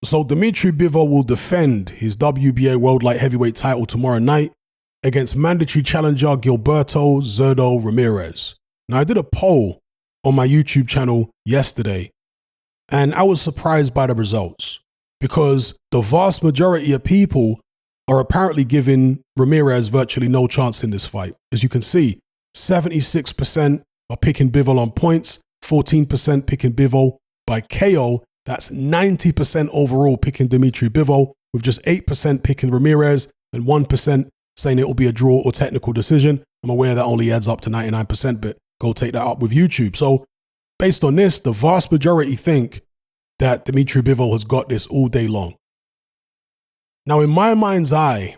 So Dmitry Bivol will defend his WBA World Light Heavyweight title tomorrow night against mandatory challenger Gilberto Ramirez. Now, I did a poll on my YouTube channel yesterday, and I was surprised by the results because the vast majority of people are apparently giving Ramirez virtually no chance in this fight. As you can see, 76% are picking Bivol on points, 14% picking Bivol by KO. That's 90% overall picking Dmitry Bivol, with just 8% picking Ramirez and 1% saying it will be a draw or technical decision. I'm aware that only adds up to 99%, but go take that up with YouTube. So based on this, the vast majority think that Dmitry Bivol has got this all day long. Now, in my mind's eye,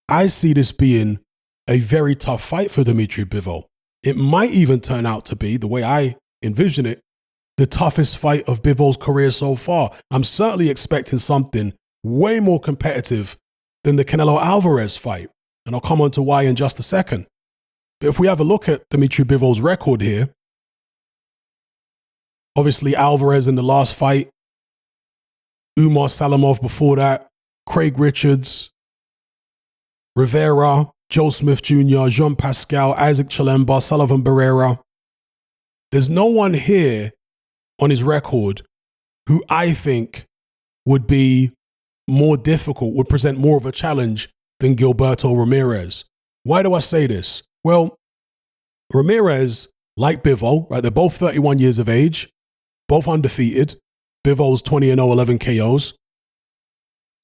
I see this being a very tough fight for Dmitry Bivol. It might even turn out to be, the way I envision it, the toughest fight of Bivol's career so far. I'm certainly expecting something way more competitive than the Canelo Alvarez fight. And I'll come on to why in just a second. But if we have a look at Dmitry Bivol's record here, obviously Alvarez in the last fight, Umar Salamov before that, Craig Richards, Rivera, Joe Smith Jr., Jean Pascal, Isaac Chilemba, Sullivan Barrera. There's no one here on his record who I think would be more difficult, would present more of a challenge than Gilberto Ramirez. Why do I say this? Well, Ramirez, like Bivol, right? They're both 31 years of age, both undefeated. Bivol's 20-0, 11 KOs.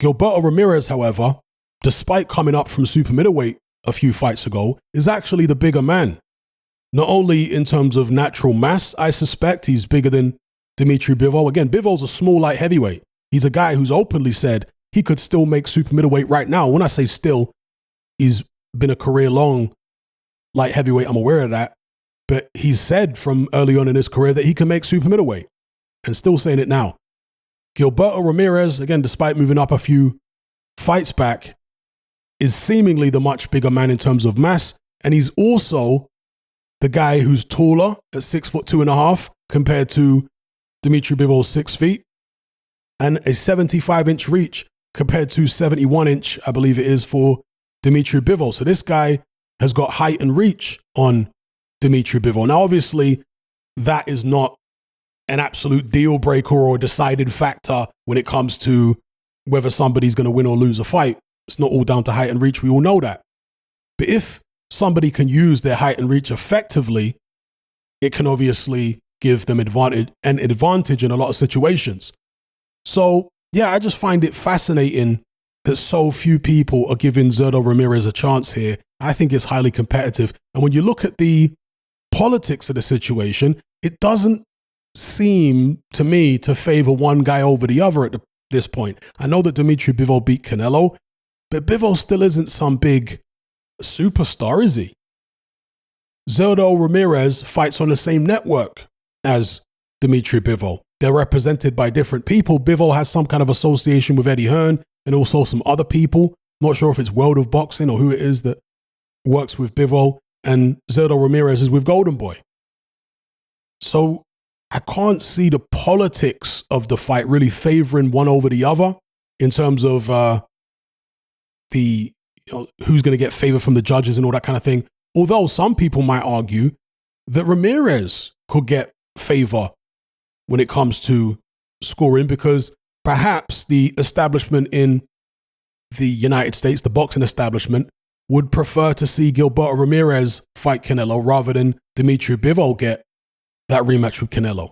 Gilberto Ramirez, however, despite coming up from super middleweight a few fights ago, is actually the bigger man. Not only in terms of natural mass, I suspect he's bigger than Dmitry Bivol. Again, Bivol's a small light heavyweight. He's a guy who's openly said he could still make super middleweight right now. When I say still, he's been a career-long light heavyweight. I'm aware of that. But he's said from early on in his career that he can make super middleweight, and still saying it now. Gilberto Ramirez, again, despite moving up a few fights back, is seemingly the much bigger man in terms of mass. And he's also the guy who's taller at 6'2.5" compared to Dmitry Bivol's 6 feet, and a 75-inch reach compared to 71-inch, I believe it is, for Dmitry Bivol. So this guy has got height and reach on Dmitry Bivol. Now, obviously, that is not an absolute deal breaker or a decided factor when it comes to whether somebody's going to win or lose a fight. It's not all down to height and reach. We all know that. But if somebody can use their height and reach effectively, it can obviously give them an advantage in a lot of situations. So, yeah, I just find it fascinating that so few people are giving Zurdo Ramirez a chance here. I think it's highly competitive. And when you look at the politics of the situation, it doesn't seem to me to favor one guy over the other at this point. I know that Dmitry Bivol beat Canelo, but Bivol still isn't some big superstar, is he? Zurdo Ramirez fights on the same network as Dmitry Bivol. They're represented by different people. Bivol has some kind of association with Eddie Hearn and also some other people. Not sure if it's World of Boxing or who it is that works with Bivol. And Zurdo Ramirez is with Golden Boy. So I can't see the politics of the fight really favoring one over the other in terms of who's going to get favor from the judges and all that kind of thing. Although some people might argue that Ramirez could get favor when it comes to scoring because perhaps the establishment in the United States, the boxing establishment, would prefer to see Gilberto Ramirez fight Canelo rather than Dmitry Bivol get that rematch with Canelo.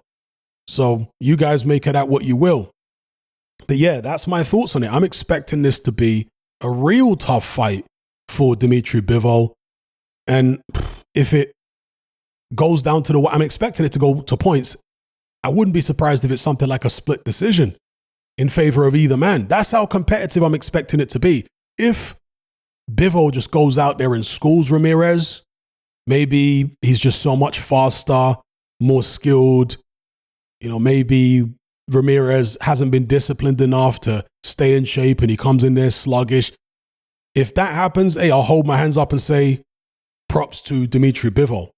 So you guys make it out what you will. But yeah, that's my thoughts on it. I'm expecting this to be a real tough fight for Dmitry Bivol. And if it goes down to I'm expecting it to go to points. I wouldn't be surprised if it's something like a split decision in favor of either man. That's how competitive I'm expecting it to be. If Bivol just goes out there and schools Ramirez, maybe he's just so much faster, more skilled. Maybe Ramirez hasn't been disciplined enough to stay in shape and he comes in there sluggish. If that happens, hey, I'll hold my hands up and say props to Dmitry Bivol.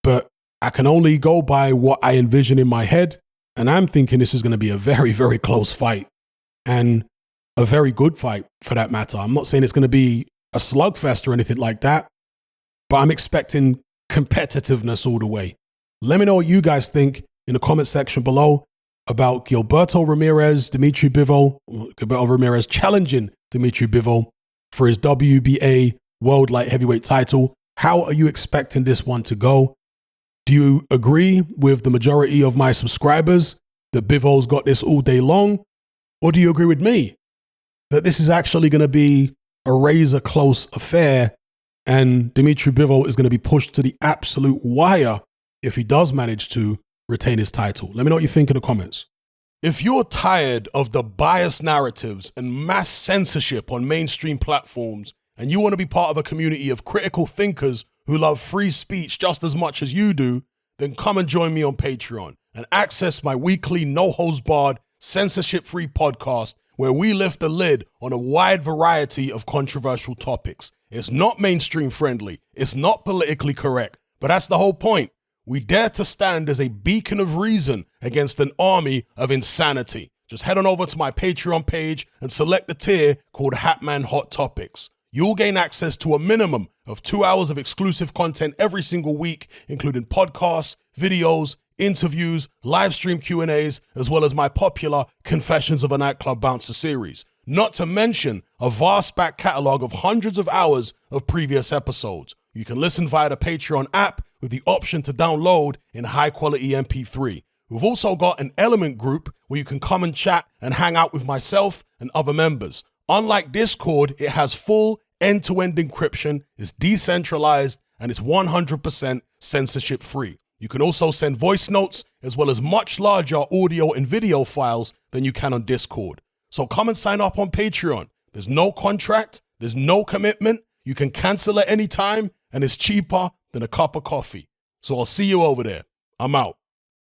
But I can only go by what I envision in my head, and I'm thinking this is going to be a very, very close fight and a very good fight for that matter. I'm not saying it's going to be a slugfest or anything like that, but I'm expecting competitiveness all the way. Let me know what you guys think in the comment section below about Gilberto Ramirez, Gilberto Ramirez challenging Dmitry Bivol for his WBA World Light Heavyweight title. How are you expecting this one to go? Do you agree with the majority of my subscribers that Bivol's got this all day long? Or do you agree with me that this is actually going to be a razor close affair and Dmitry Bivol is going to be pushed to the absolute wire if he does manage to retain his title? Let me know what you think in the comments. If you're tired of the biased narratives and mass censorship on mainstream platforms, and you want to be part of a community of critical thinkers who love free speech just as much as you do, then come and join me on Patreon and access my weekly no-holds-barred, censorship-free podcast where we lift the lid on a wide variety of controversial topics. It's not mainstream friendly, it's not politically correct, but that's the whole point. We dare to stand as a beacon of reason against an army of insanity. Just head on over to my Patreon page and select the tier called Hatman Hot Topics. You'll gain access to a minimum of 2 hours of exclusive content every single week, including podcasts, videos, interviews, live stream Q&As, as well as my popular Confessions of a Nightclub Bouncer series. Not to mention a vast back catalog of hundreds of hours of previous episodes. You can listen via the Patreon app with the option to download in high quality MP3. We've also got an Element group where you can come and chat and hang out with myself and other members. Unlike Discord, it has full end-to-end encryption, is decentralized, and it's 100% censorship free. You can also send voice notes as well as much larger audio and video files than you can on Discord. So come and sign up on Patreon. There's no contract, there's no commitment. You can cancel at any time, and it's cheaper than a cup of coffee. So I'll see you over there. I'm out.